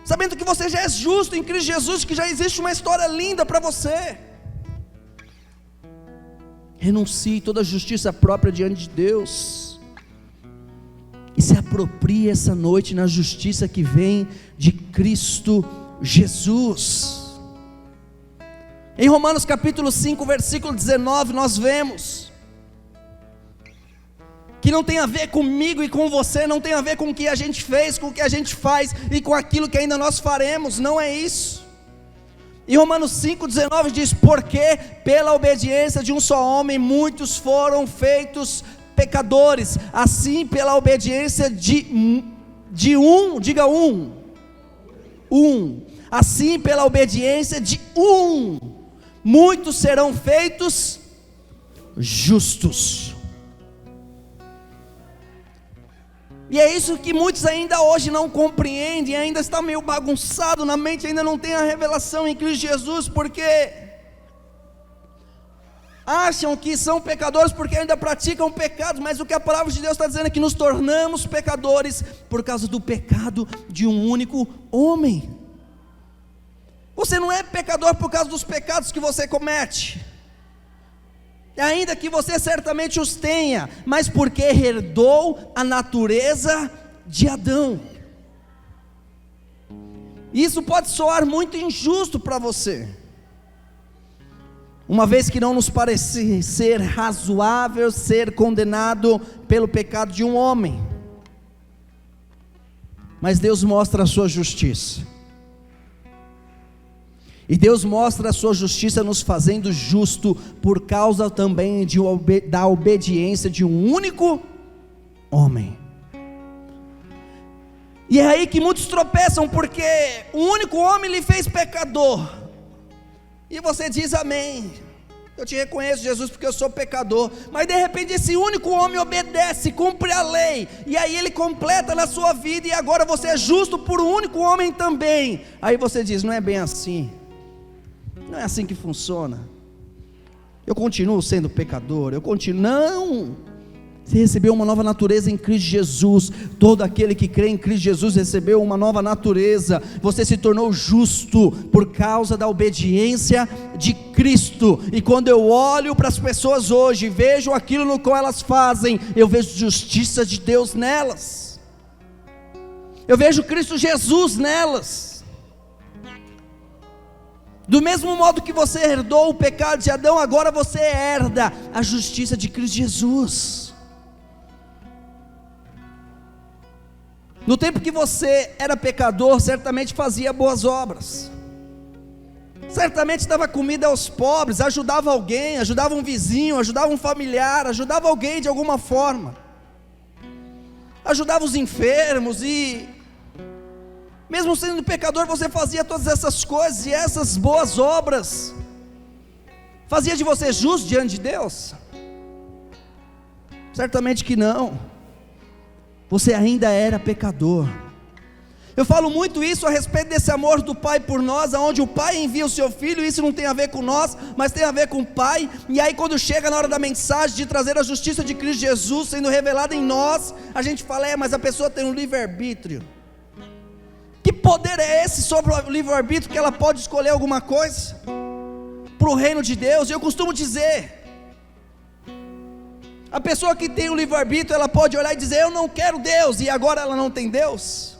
sabendo que você já é justo em Cristo Jesus, que já existe uma história linda para você. Renuncie toda a justiça própria diante de Deus e se aproprie essa noite na justiça que vem de Cristo Jesus. Em Romanos capítulo 5, versículo 19, nós vemos que não tem a ver comigo e com você, não tem a ver com o que a gente fez, com o que a gente faz e com aquilo que ainda nós faremos, não é isso. Em Romanos 5,19 diz: porque pela obediência de um só homem muitos foram feitos pecadores, assim pela obediência de um, diga um, assim pela obediência de um, muitos serão feitos justos. E é isso que muitos ainda hoje não compreendem, ainda está meio bagunçado na mente, ainda não tem a revelação em Cristo Jesus, porque acham que são pecadores porque ainda praticam pecados, mas o que a palavra de Deus está dizendo é que nos tornamos pecadores por causa do pecado de um único homem. Você não é pecador por causa dos pecados que você comete, ainda que você certamente os tenha, mas porque herdou a natureza de Adão. Isso pode soar muito injusto para você, uma vez que não nos parece ser razoável ser condenado pelo pecado de um homem, mas Deus mostra a sua justiça. E Deus mostra a sua justiça nos fazendo justo por causa também da obediência de um único homem. E é aí que muitos tropeçam, porque um único homem lhe fez pecador. E você diz amém, eu te reconheço, Jesus, porque eu sou pecador. Mas de repente esse único homem obedece, cumpre a lei, e aí ele completa na sua vida, e agora você é justo por um único homem também. Aí você diz: não é bem assim, não é assim que funciona, eu continuo sendo pecador, não, você recebeu uma nova natureza em Cristo Jesus. Todo aquele que crê em Cristo Jesus recebeu uma nova natureza. Você se tornou justo por causa da obediência de Cristo. E quando eu olho para as pessoas hoje, vejo aquilo no qual elas fazem, eu vejo justiça de Deus nelas, eu vejo Cristo Jesus nelas. Do mesmo modo que você herdou o pecado de Adão, agora você herda a justiça de Cristo Jesus. No tempo que você era pecador, certamente fazia boas obras, certamente dava comida aos pobres, ajudava alguém, ajudava um vizinho, ajudava um familiar, ajudava alguém de alguma forma, ajudava os enfermos, e mesmo sendo pecador, você fazia todas essas coisas, e essas boas obras fazia de você justo diante de Deus? Certamente que não. Você ainda era pecador. Eu falo muito isso a respeito desse amor do Pai por nós, aonde o Pai envia o seu Filho. Isso não tem a ver com nós, mas tem a ver com o Pai. E aí quando chega na hora da mensagem de trazer a justiça de Cristo Jesus sendo revelada em nós, a gente fala: mas a pessoa tem um livre-arbítrio. Que poder é esse sobre o livre-arbítrio, que ela pode escolher alguma coisa para o reino de Deus? Eu costumo dizer, a pessoa que tem o livre-arbítrio, ela pode olhar e dizer: eu não quero Deus, e agora ela não tem Deus.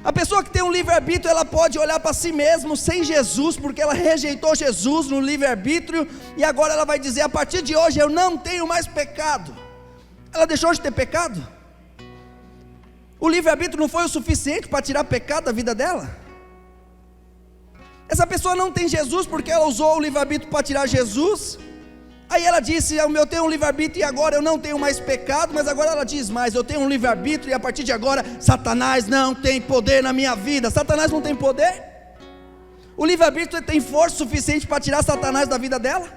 A pessoa que tem um livre-arbítrio, ela pode olhar para si mesma sem Jesus, porque ela rejeitou Jesus no livre-arbítrio, e agora ela vai dizer: a partir de hoje eu não tenho mais pecado. Ela deixou de ter pecado? O livre-arbítrio não foi o suficiente para tirar pecado da vida dela? Essa pessoa não tem Jesus porque ela usou o livre-arbítrio para tirar Jesus. Aí ela disse: eu tenho um livre-arbítrio e agora eu não tenho mais pecado. Mas agora ela diz mais: eu tenho um livre-arbítrio e a partir de agora Satanás não tem poder na minha vida. Satanás não tem poder? O livre-arbítrio tem força suficiente para tirar Satanás da vida dela?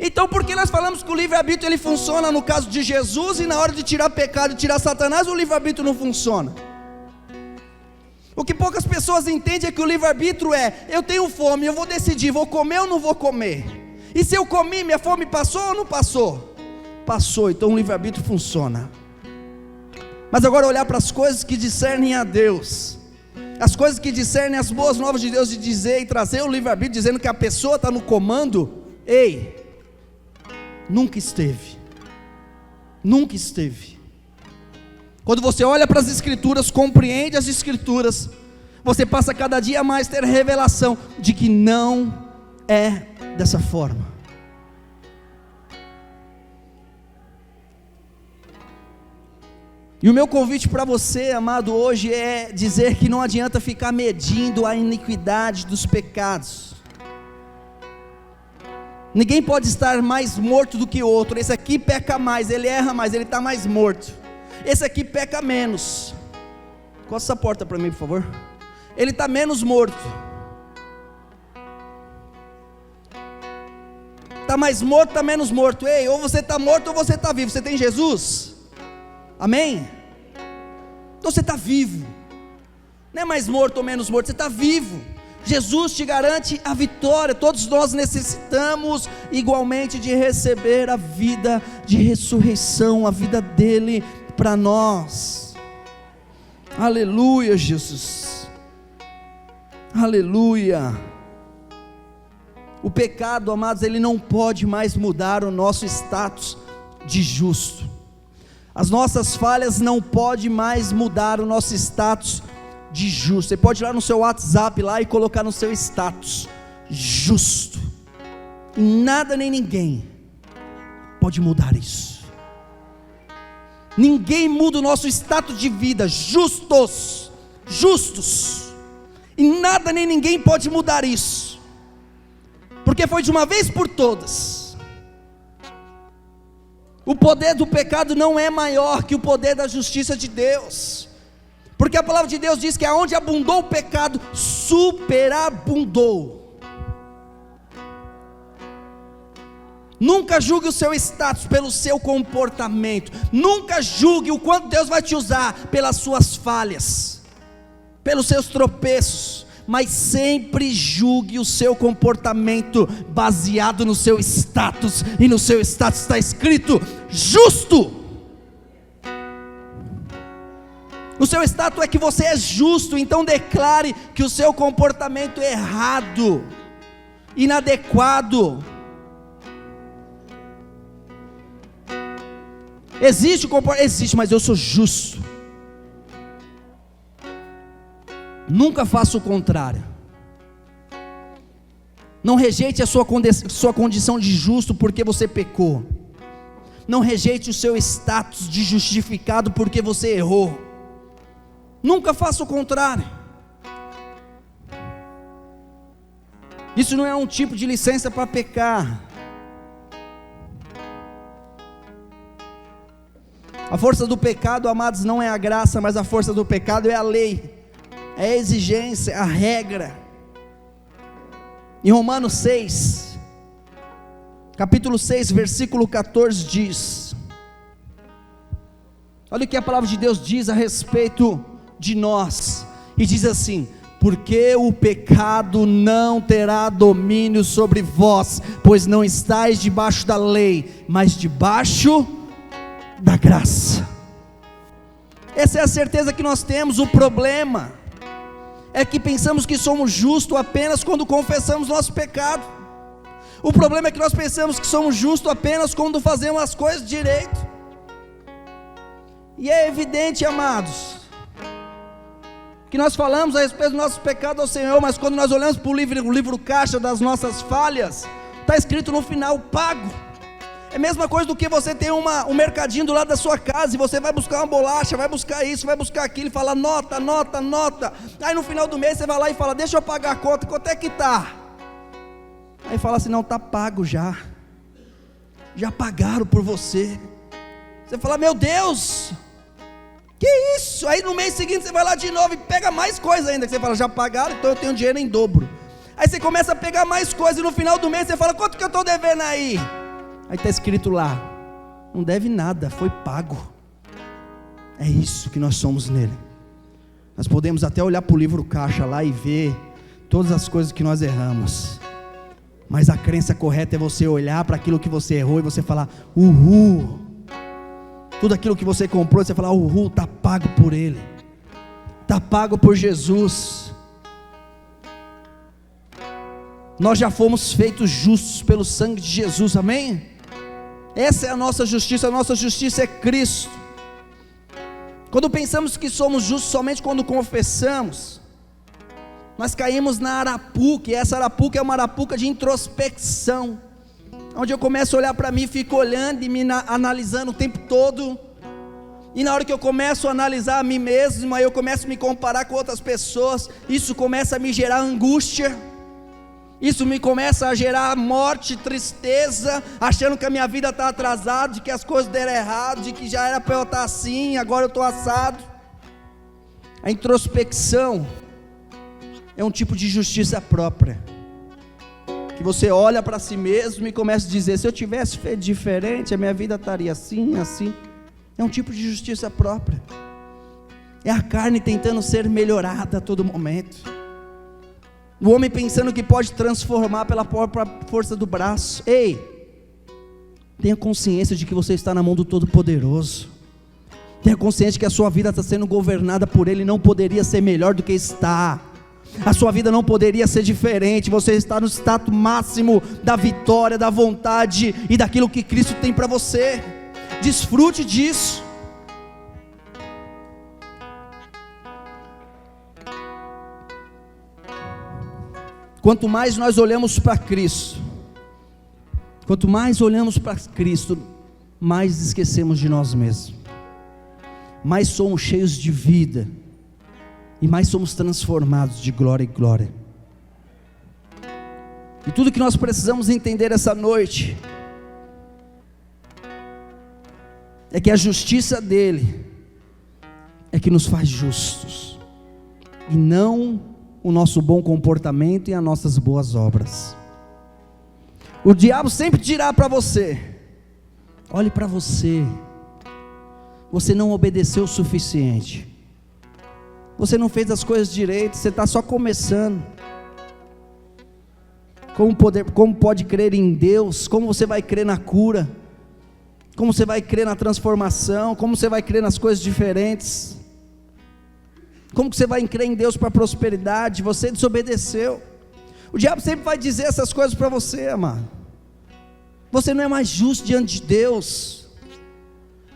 Então por que nós falamos que o livre-arbítrio ele funciona no caso de Jesus, e na hora de tirar pecado e tirar Satanás, o livre-arbítrio não funciona? O que poucas pessoas entendem é que o livre-arbítrio é: eu tenho fome, eu vou decidir, vou comer ou não vou comer. E se eu comi, minha fome passou ou não passou? Passou, então o livre-arbítrio funciona. Mas agora olhar para as coisas que discernem a Deus, as coisas que discernem as boas novas de Deus, de dizer e trazer o livre-arbítrio, dizendo que a pessoa está no comando, ei, nunca esteve. Nunca esteve. Quando você olha para as Escrituras, compreende as Escrituras, você passa cada dia mais a ter revelação de que não é dessa forma. E o meu convite para você, amado, hoje é dizer que não adianta ficar medindo a iniquidade dos pecados. Ninguém pode estar mais morto do que o outro. Esse aqui peca mais, ele erra mais, ele está mais morto. Esse aqui peca menos. Costa essa porta para mim, por favor. Ele está menos morto. Está mais morto, está menos morto. Ei, ou você está morto ou você está vivo. Você tem Jesus? Amém? Então você está vivo. Não é mais morto ou menos morto, você está vivo. Jesus te garante a vitória. Todos nós necessitamos igualmente de receber a vida de ressurreição, a vida dele para nós. Aleluia, Jesus. Aleluia. O pecado, amados, ele não pode mais mudar o nosso status de justo. As nossas falhas não podem mais mudar o nosso status de justo. Você pode ir lá no seu WhatsApp lá e colocar no seu status justo. E nada nem ninguém pode mudar isso. Ninguém muda o nosso status de vida. Justos. E nada nem ninguém pode mudar isso, porque foi de uma vez por todas. O poder do pecado não é maior que o poder da justiça de Deus, porque a palavra de Deus diz que aonde abundou o pecado, superabundou. Nunca julgue o seu status pelo seu comportamento. Nunca julgue o quanto Deus vai te usar pelas suas falhas, pelos seus tropeços, mas sempre julgue o seu comportamento baseado no seu status, e no seu status está escrito justo. O seu status é que você é justo, então declare que o seu comportamento é errado, inadequado. Existe, mas eu sou justo. Nunca faça o contrário. Não rejeite a sua condição de justo porque você pecou. Não rejeite o seu status de justificado porque você errou. Nunca faça o contrário. Isso não é um tipo de licença para pecar. A força do pecado, amados, não é a graça, mas a força do pecado é a lei, é a exigência, a regra. Em Romanos 6, capítulo 6, versículo 14 diz, olha o que a palavra de Deus diz a respeito de nós, e diz assim: porque o pecado não terá domínio sobre vós, pois não estáis debaixo da lei, mas debaixo da graça. Essa é a certeza que nós temos. O problema é que pensamos que somos justos apenas quando confessamos nosso pecado. O problema é que nós pensamos que somos justos apenas quando fazemos as coisas direito. E é evidente, amados, que nós falamos a respeito do nosso pecado ao Senhor, mas quando nós olhamos para o livro caixa das nossas falhas, está escrito no final: pago. É a mesma coisa do que você ter um mercadinho do lado da sua casa, e você vai buscar uma bolacha, vai buscar isso, vai buscar aquilo, e fala nota, nota, nota. Aí no final do mês você vai lá e fala: deixa eu pagar a conta, quanto é que está? Aí fala assim: não, está pago já pagaram por você. Você fala: meu Deus, que isso? Aí no mês seguinte você vai lá de novo e pega mais coisa ainda, que você fala: já pagaram, então eu tenho dinheiro em dobro. Aí você começa a pegar mais coisa, e no final do mês você fala: quanto que eu estou devendo aí? Aí está escrito lá: não deve nada, foi pago. É isso que nós somos nele. Nós podemos até olhar para o livro caixa lá e ver todas as coisas que nós erramos, mas a crença correta é você olhar para aquilo que você errou e você falar: uhul. Tudo aquilo que você comprou, você falar: uhul, está pago por ele, está pago por Jesus. Nós já fomos feitos justos pelo sangue de Jesus, amém? Essa é a nossa justiça é Cristo. Quando pensamos que somos justos somente quando confessamos, nós caímos na arapuca, e essa arapuca é uma arapuca de introspecção, onde eu começo a olhar para mim, fico olhando e me analisando o tempo todo, e na hora que eu começo a analisar a mim mesmo, aí eu começo a me comparar com outras pessoas, isso começa a me gerar angústia, isso me começa a gerar morte, tristeza, achando que a minha vida está atrasada, de que as coisas deram errado, de que já era para eu estar assim, agora eu estou assado. A introspecção é um tipo de justiça própria, que você olha para si mesmo e começa a dizer: se eu tivesse feito diferente, a minha vida estaria assim, assim. É um tipo de justiça própria, é a carne tentando ser melhorada a todo momento, o homem pensando que pode transformar pela própria força do braço. Ei, tenha consciência de que você está na mão do Todo-Poderoso, tenha consciência de que a sua vida está sendo governada por Ele, não poderia ser melhor do que está, a sua vida não poderia ser diferente, você está no status máximo da vitória, da vontade e daquilo que Cristo tem para você. Desfrute disso. Quanto mais nós olhamos para Cristo, mais esquecemos de nós mesmos, mais somos cheios de vida, e mais somos transformados de glória em glória. E tudo que nós precisamos entender essa noite é que a justiça dele é que nos faz justos, e não o nosso bom comportamento e as nossas boas obras. O diabo sempre dirá para você: olhe para você, você não obedeceu o suficiente, você não fez as coisas direito, você está só começando. Como pode crer em Deus? Como você vai crer na cura? Como você vai crer na transformação? Como você vai crer nas coisas diferentes? Como que você vai crer em Deus para prosperidade? Você desobedeceu. O diabo sempre vai dizer essas coisas para você, amado. Você não é mais justo diante de Deus.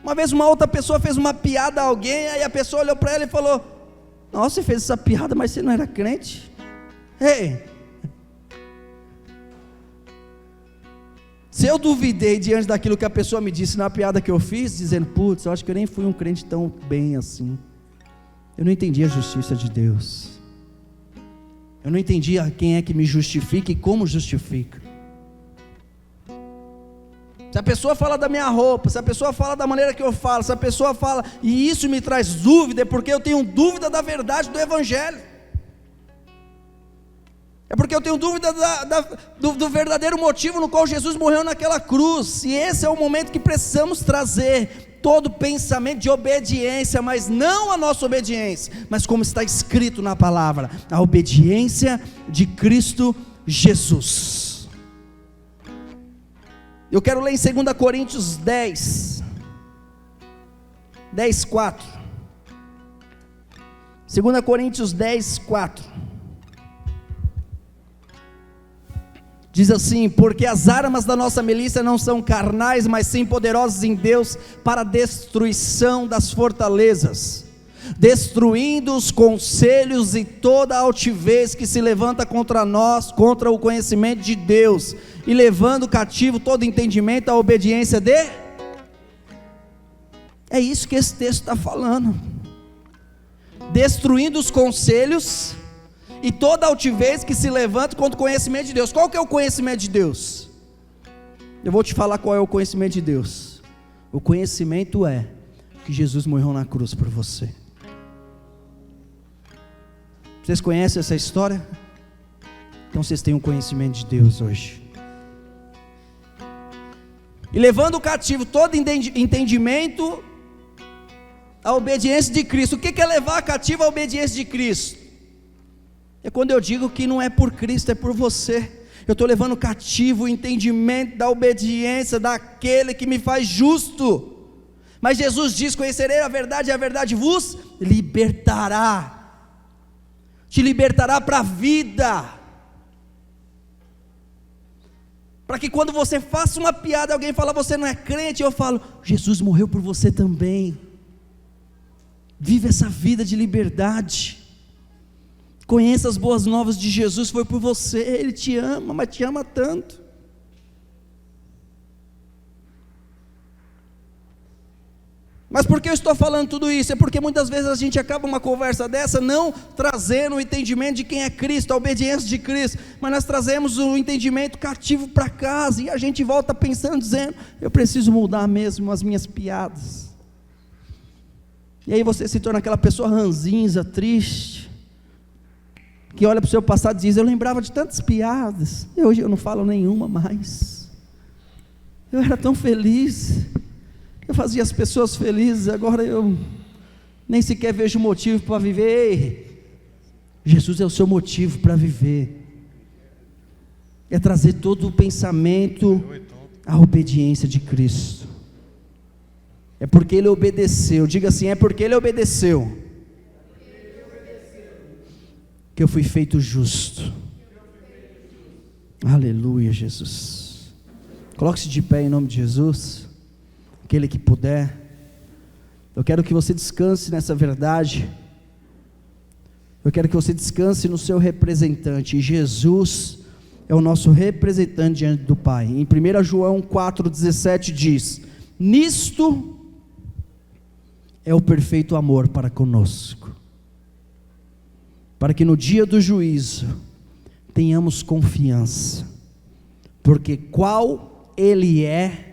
Uma vez uma outra pessoa fez uma piada a alguém, aí a pessoa olhou para ela e falou: nossa, você fez essa piada, mas você não era crente? Ei, se eu duvidei diante daquilo que a pessoa me disse na piada que eu fiz, dizendo: putz, eu acho que eu nem fui um crente tão bem assim, eu não entendi a justiça de Deus, eu não entendi quem é que me justifica e como justifica. Se a pessoa fala da minha roupa, se a pessoa fala da maneira que eu falo, se a pessoa fala, e isso me traz dúvida, é porque eu tenho dúvida da verdade do Evangelho, é porque eu tenho dúvida do verdadeiro motivo no qual Jesus morreu naquela cruz. E esse é o momento que precisamos trazer todo pensamento de obediência, mas não a nossa obediência, mas como está escrito na palavra, a obediência de Cristo Jesus. Eu quero ler em 2 Coríntios 10, 4. 2 Coríntios 10, 4. Diz assim: porque as armas da nossa milícia não são carnais, mas sim poderosas em Deus para a destruição das fortalezas, destruindo os conselhos e toda a altivez que se levanta contra nós, contra o conhecimento de Deus, e levando cativo todo entendimento à obediência de... É isso que esse texto está falando. Destruindo os conselhos e toda altivez que se levanta contra o conhecimento de Deus. Qual que é o conhecimento de Deus? Eu vou te falar qual é o conhecimento de Deus. O conhecimento é que Jesus morreu na cruz por você. Vocês conhecem essa história? Então vocês têm um conhecimento de Deus hoje. E levando cativo todo entendimento à obediência de Cristo. O que é levar cativo a obediência de Cristo? É quando eu digo que não é por Cristo, é por você. Eu estou levando cativo o entendimento da obediência daquele que me faz justo. Mas Jesus diz: conhecerei a verdade e a verdade vos libertará. te libertará para a vida. Para que quando você faça uma piada, alguém fala, você não é crente, eu falo, Jesus morreu por você também. Vive essa vida de liberdade. Conheça as boas novas de Jesus, foi por você, Ele te ama, mas te ama tanto. Mas por que eu estou falando tudo isso? É porque muitas vezes a gente acaba uma conversa dessa não trazendo o entendimento de quem é Cristo, a obediência de Cristo, mas nós trazemos o entendimento cativo para casa, e a gente volta pensando, dizendo, eu preciso mudar mesmo as minhas piadas. E aí você se torna aquela pessoa ranzinza, triste, que olha para o seu passado e diz, eu lembrava de tantas piadas, e hoje eu não falo nenhuma mais. Eu era tão feliz, eu fazia as pessoas felizes, agora eu nem sequer vejo motivo para viver. Ei, Jesus é o seu motivo para viver, é trazer todo o pensamento à obediência de Cristo. É porque Ele obedeceu, diga assim, é porque Ele obedeceu, que eu fui feito justo. Aleluia, Jesus. Coloque-se de pé em nome de Jesus. Aquele que puder, eu quero que você descanse nessa verdade, eu quero que você descanse no seu representante, e Jesus é o nosso representante diante do Pai. Em 1 João 4,17 diz, nisto é o perfeito amor para conosco, para que no dia do juízo tenhamos confiança, porque qual Ele é,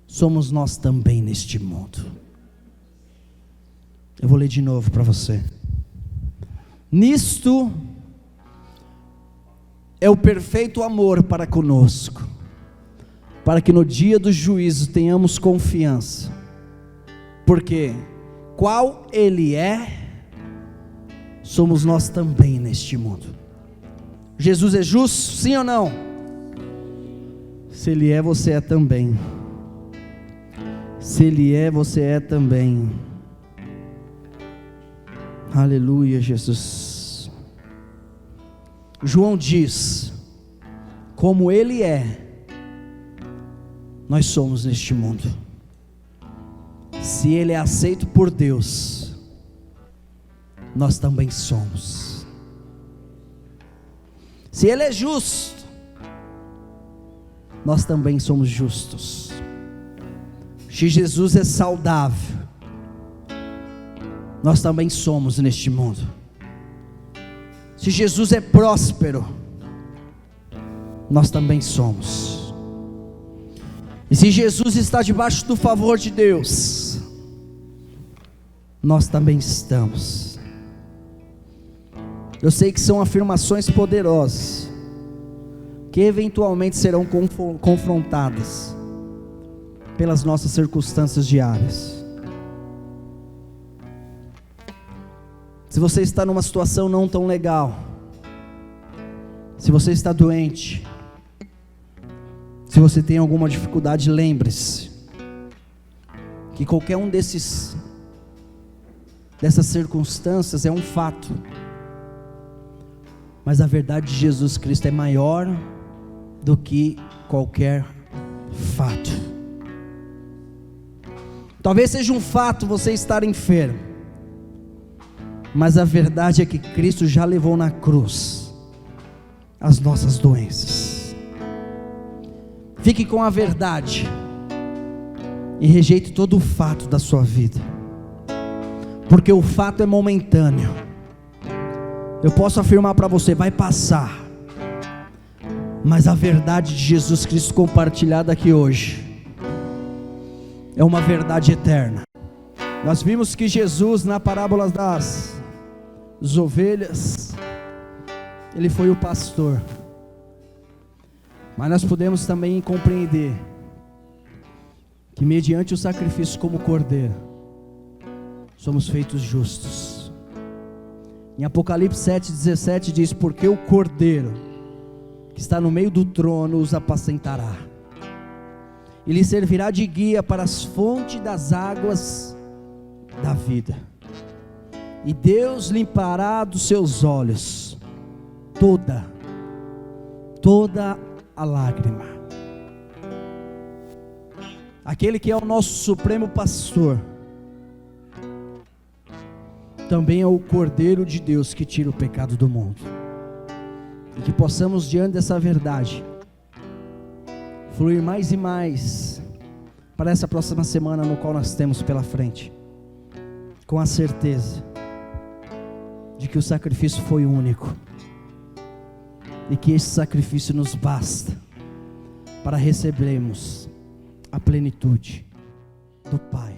somos nós também neste mundo. Eu vou ler de novo para você. Nisto é o perfeito amor para conosco, para que no dia do juízo tenhamos confiança, porque qual Ele é, somos nós também neste mundo. Jesus é justo, sim ou não? Se Ele é, você é também. Se Ele é, você é também. Aleluia, Jesus. João diz, como Ele é, nós somos neste mundo. Se Ele é aceito por Deus, nós também somos. Se Ele é justo, nós também somos justos. Se Jesus é saudável, nós também somos neste mundo. Se Jesus é próspero, nós também somos. E se Jesus está debaixo do favor de Deus, nós também estamos. Eu sei que são afirmações poderosas, que eventualmente serão confrontadas pelas nossas circunstâncias diárias. Se você está numa situação não tão legal, se você está doente, se você tem alguma dificuldade, lembre-se que qualquer um dessas circunstâncias é um fato, mas a verdade de Jesus Cristo é maior do que qualquer fato. Talvez seja um fato você estar enfermo, mas a verdade é que Cristo já levou na cruz as nossas doenças. Fique com a verdade e rejeite todo o fato da sua vida, porque o fato é momentâneo. Eu posso afirmar para você, vai passar, mas a verdade de Jesus Cristo compartilhada aqui hoje é uma verdade eterna. Nós vimos que Jesus, na parábola das ovelhas, Ele foi o pastor, mas nós podemos também compreender que mediante o sacrifício como cordeiro, somos feitos justos. Em Apocalipse 7,17 diz, porque o cordeiro que está no meio do trono os apacentará, e lhe servirá de guia para as fontes das águas da vida. e Deus limpará dos seus olhos toda a lágrima. Aquele que é o nosso supremo pastor, também é o Cordeiro de Deus que tira o pecado do mundo. E que possamos, diante dessa verdade, fluir mais e mais para essa próxima semana no qual nós temos pela frente, com a certeza de que o sacrifício foi único e que esse sacrifício nos basta para recebermos a plenitude do Pai.